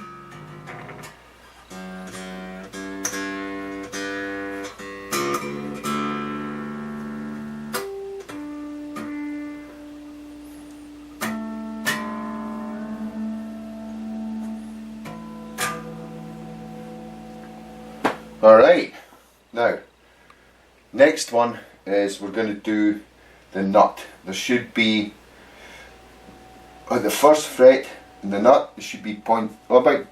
Alright, now next one is we're going to do the nut. There should be at the first fret in the nut there should be about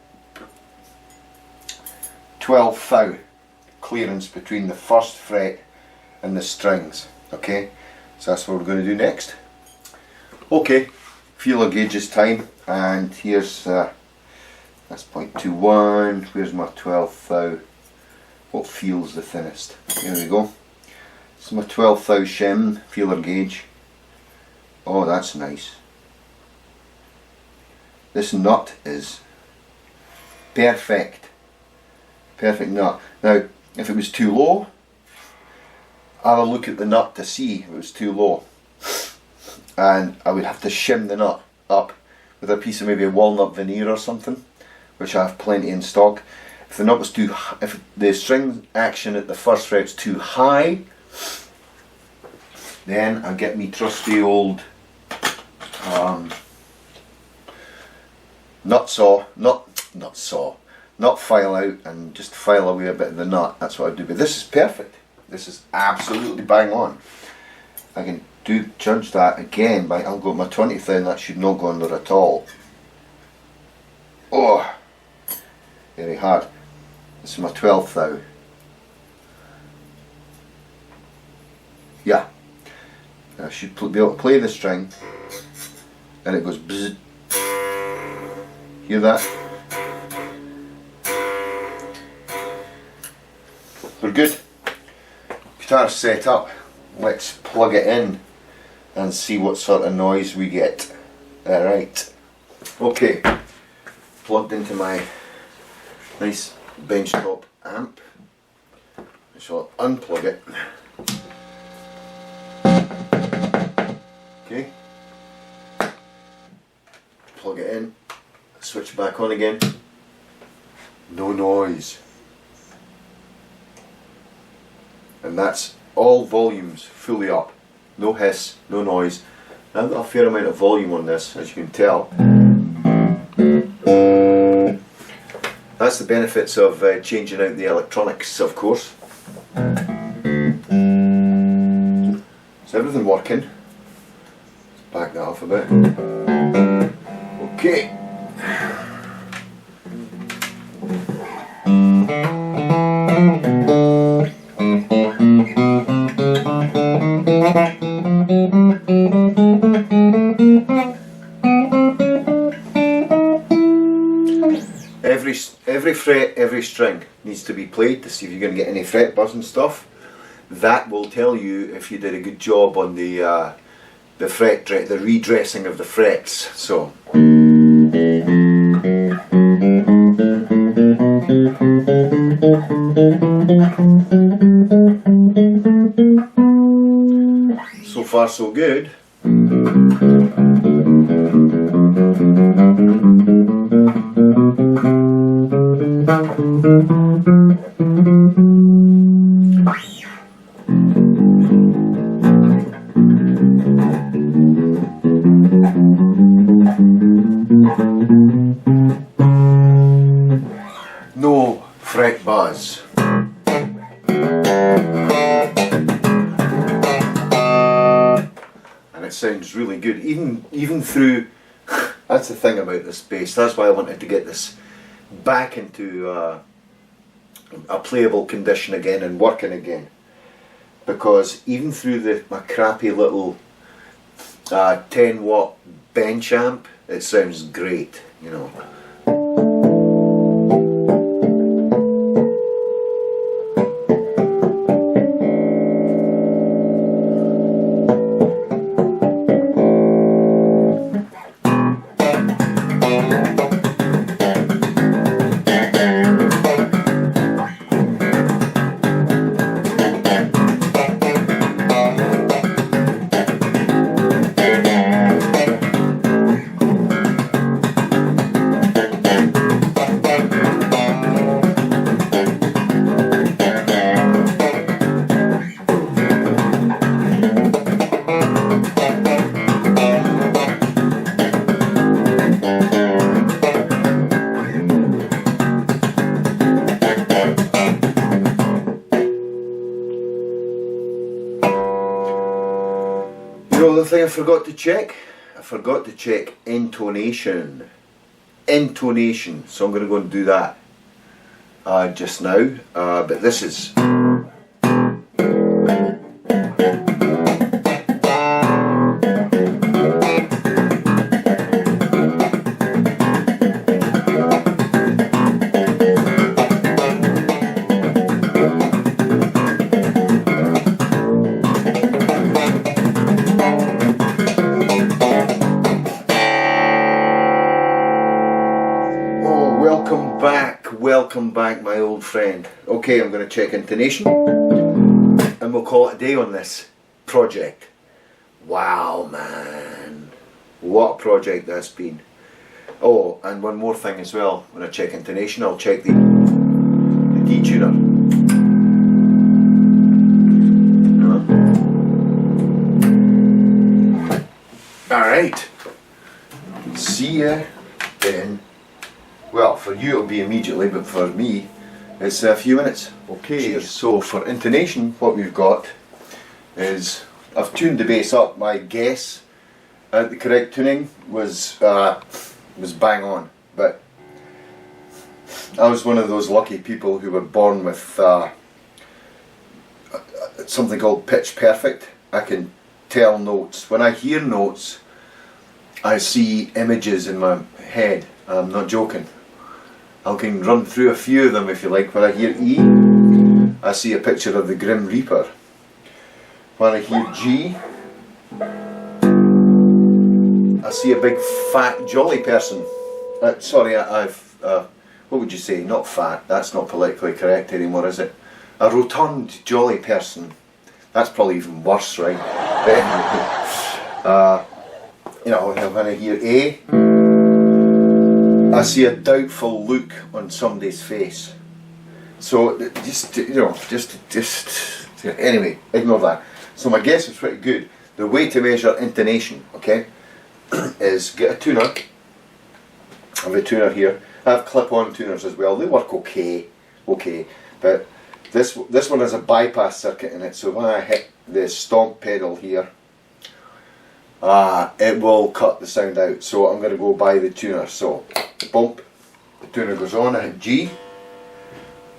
12 thou clearance between the first fret and the strings. Okay, so that's what we're going to do next. Okay, feeler gauges time, and here's that's 0.21. Where's my 12 thou? What feels the thinnest? Here we go. This is my 12 thou shim feeler gauge. Oh, that's nice. This nut is perfect. Perfect nut. Now, if it was too low, I'll look at the nut to see if it was too low. And I would have to shim the nut up with a piece of maybe a walnut veneer or something, which I have plenty in stock. If the nut was too, if the string action at the first fret's too high, then I get me trusty old nut file out and just file away a bit of the nut. That's what I do. But this is perfect. This is absolutely bang on. I can judge that again by, I'll go my 20 thou, and that should not go under at all. Oh, very hard. This is my 12 thou. Yeah, I should be able to play the string and it goes bzzz. Hear that? We're good. Guitar's set up. Let's plug it in and see what sort of noise we get. Alright. Okay. Plugged into my nice benchtop amp. I shall unplug it. Okay. Plug it in. Switch back on again. No noise. And that's all volumes fully up. No hiss, no noise. I've got a fair amount of volume on this, as you can tell. That's the benefits of changing out the electronics, of course. Is everything working? Let's back that off a bit. Okay. Every fret, every string needs to be played to see if you're going to get any fret buzz and stuff. That will tell you if you did a good job on the redressing of the frets. So so far so good. No fret buzz. And it sounds really good, even through. That's the thing about this bass. That's why I wanted to get this back into a playable condition again and working again, because even through my crappy little 10 watt bench amp, it sounds great, you know. forgot to check? I forgot to check intonation. Intonation. So I'm going to go and do that just now. But this is... Welcome back, my old friend. Okay, I'm going to check intonation and we'll call it a day on this project. Wow, man, what a project that's been. Oh, and one more thing as well. When I check intonation, I'll check the D tuner. Alright, see ya then. Well, for you it'll be immediately, but for me it's a few minutes. Okay, cheers. So for intonation, what we've got is, I've tuned the bass up. My guess at the correct tuning was bang on, but I was one of those lucky people who were born with something called pitch perfect. I can tell notes. When I hear notes, I see images in my head. I'm not joking. I can run through a few of them if you like. When I hear E, I see a picture of the Grim Reaper. When I hear G, I see a big fat jolly person. Sorry, what would you say? Not fat, that's not politically correct anymore, is it? A rotund jolly person. That's probably even worse, right? You know, when I hear A, I see a doubtful look on somebody's face. So anyway, ignore that. So my guess is pretty good. The way to measure intonation, okay, is get a tuner. I have a tuner here. I have clip-on tuners as well. They work okay, but this one has a bypass circuit in it. So when I hit the stomp pedal here, it will cut the sound out. So I'm going to go by the tuner. So bump, the tuner goes on. I hit G. I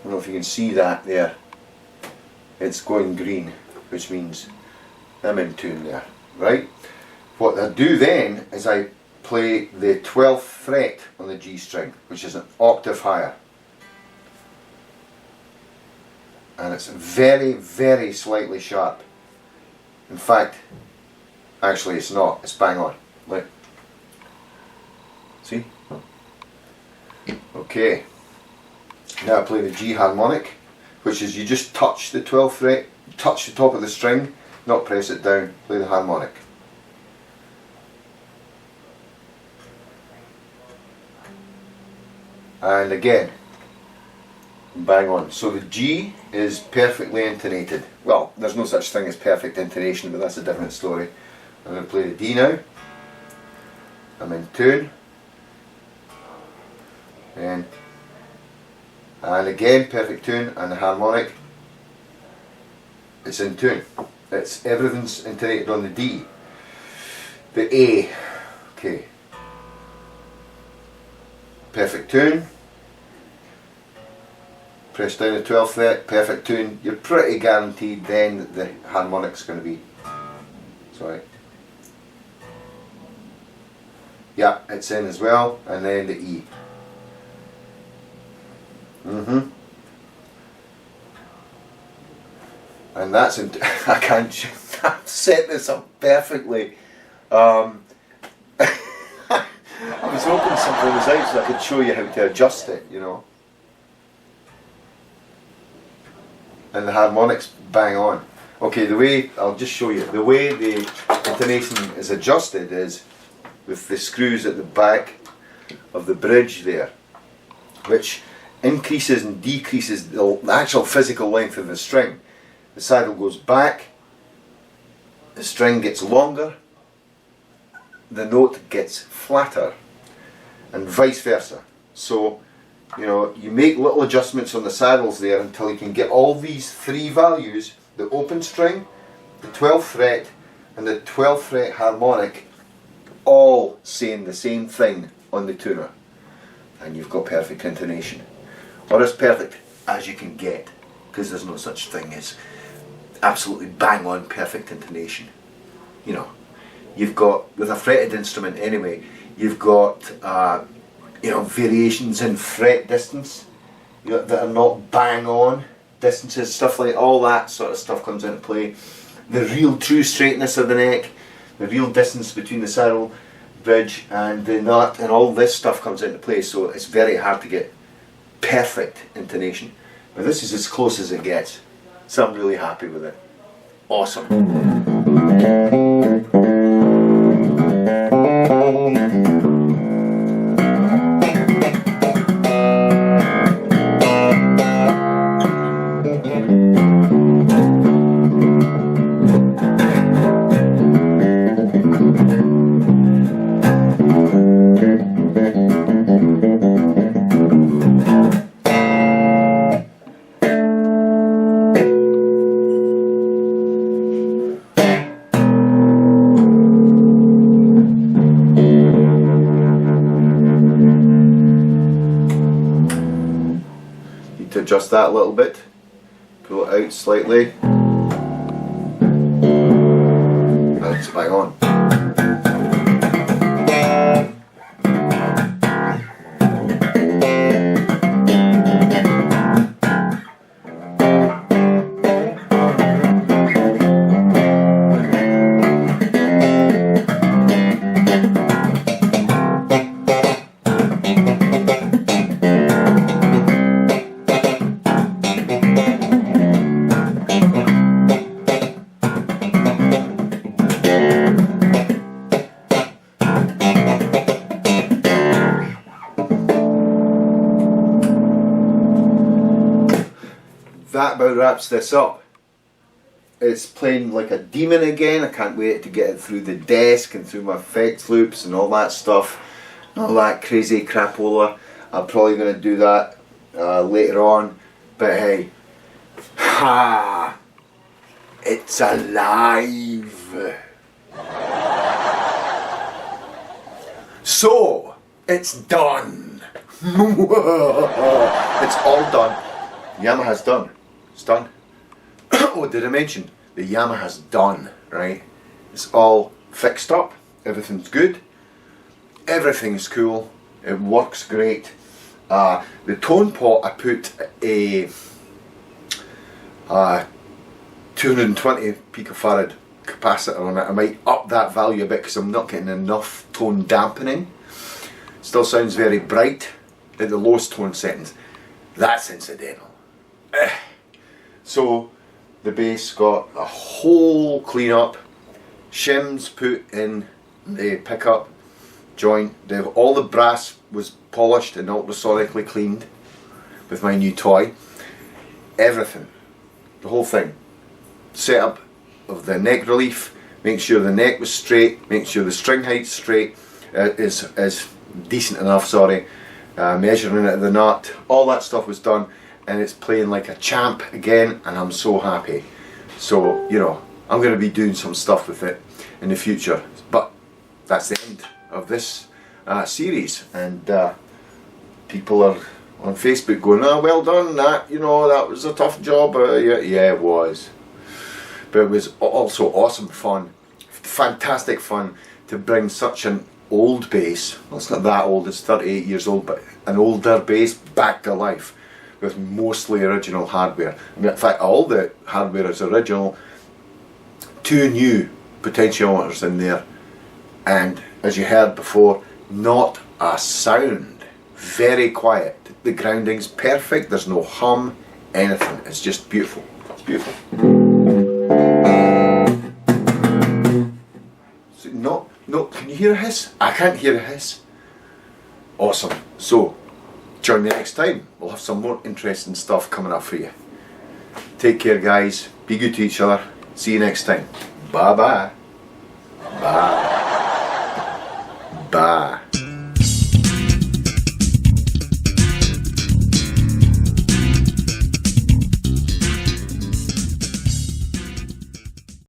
don't know if you can see that there. It's going green, which means I'm in tune there, right? What I do then is I play the 12th fret on the G string, which is an octave higher. And it's very, very slightly sharp. In fact, actually it's not, it's bang on. Look. See? Okay. Now I play the G harmonic, which is you just touch the 12th fret, touch the top of the string, not press it down, play the harmonic. And again, bang on. So the G is perfectly intonated. Well, there's no such thing as perfect intonation, but that's a different story. I'm going to play the D now. I'm in tune. And again, perfect tune, and the harmonic, it's in tune. Everything's intonated on the D. The A, okay. Perfect tune. Press down the 12th fret, perfect tune. You're pretty guaranteed then that the harmonic's going to be, sorry. Yeah, it's in as well, and then the E. And that's in, I can't set this up perfectly. I was hoping something was out so I could show you how to adjust it, you know. And the harmonics bang on. Okay, the way, I'll just show you, the way the intonation is adjusted is with the screws at the back of the bridge there, which increases and decreases the actual physical length of the string. The saddle goes back, the string gets longer, the note gets flatter, and vice versa. So, you know, you make little adjustments on the saddles there until you can get all these three values, the open string, the 12th fret, and the 12th fret harmonic all saying the same thing on the tuner, and you've got perfect intonation, or as perfect as you can get, because there's no such thing as absolutely bang on perfect intonation. You know, you've got, with a fretted instrument anyway, you've got you know, variations in fret distance that are not bang on distances, stuff like all that sort of stuff comes into play. The real true straightness of the neck, the real distance between the saddle bridge and the nut, and all this stuff comes into play, so it's very hard to get perfect intonation. But this is as close as it gets, so I'm really happy with it. Awesome. To adjust that a little bit, pull it out slightly. That's bang on. That about wraps this up. It's playing like a demon again. I can't wait to get it through the desk and through my effects loops and all that stuff, all that crazy crapola. I'm probably going to do that later on, but hey, ha! It's alive! So, it's done! It's all done. Yamaha's done. It's done. Oh, did I mention? The Yamaha's done, right? It's all fixed up. Everything's good. Everything's cool. It works great. The tone pot, I put a 220 picofarad capacitor on it. I might up that value a bit because I'm not getting enough tone dampening. Still sounds very bright at the lowest tone settings. That's incidental. So the bass got a whole clean up, shims put in the pickup joint, all the brass was polished and ultrasonically cleaned with my new toy. Everything, the whole thing, setup of the neck relief, make sure the neck was straight, make sure the string height's straight, is decent enough, sorry, measuring it at the nut, all that stuff was done. And it's playing like a champ again, and I'm so happy. So, you know, I'm going to be doing some stuff with it in the future. But that's the end of this series, and people are on Facebook going, "Oh, well done, that, you know, that was a tough job." Yeah, it was. But it was also awesome fun, fantastic fun to bring such an old bass, well, it's not that old, it's 38 years old, but an older bass back to life with mostly original hardware. I mean, in fact, all the hardware is original. 2 new potentiometers in there, and as you heard before, not a sound. Very quiet. The grounding's perfect, there's no hum, anything. It's just beautiful. It's beautiful. So, no, can you hear a hiss? I can't hear a hiss. Awesome. So, join me next time. We'll have some more interesting stuff coming up for you. Take care, guys. Be good to each other. See you next time. Bye bye. Bye. Bye.